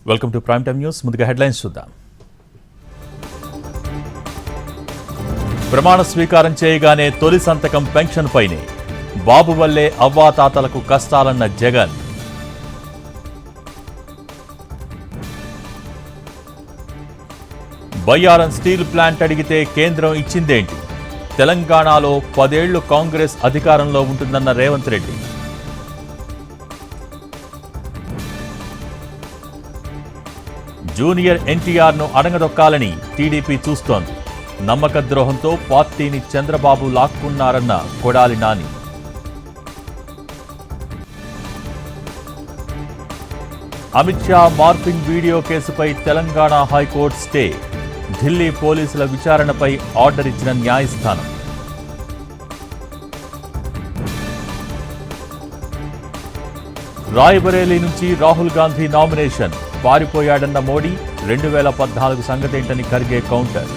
Welcome to prime time news. ముందుగా headlines చూద్దాం. ప్రమాణ స్వీకారం చేయగానే తొలి సంతకం పెన్షన్ పైనే. బాబు వల్లే అవ్వాతాతలకు కష్టాలన్న జగన్. బయ్యారం స్టీల్ ప్లాంట్ అడిగితే కేంద్రం ఇచ్చిందేంటి? తెలంగాణలో 10 ఏళ్లు కాంగ్రెస్ అధికారంలో ఉంటుందన్న రేవంత్ రెడ్డి. జూనియర్ ఎన్టీఆర్ను అడగదొక్కాలని టీడీపీ చూస్తోంది. నమ్మక ద్రోహంతో పార్టీని చంద్రబాబు లాక్కున్నారన్న కొడాలి నాని. అమిత్ షా మార్ఫింగ్ వీడియో కేసుపై తెలంగాణ హైకోర్టు స్టే. ఢిల్లీ పోలీసుల విచారణపై ఆర్డర్ ఇచ్చిన న్యాయస్థానం. రాయ్బరేలీ నుంచి రాహుల్ గాంధీ నామినేషన్. పారిపోయాడన్న మోడీ, 2014 సంగతేంటని ఖర్గే కౌంటర్.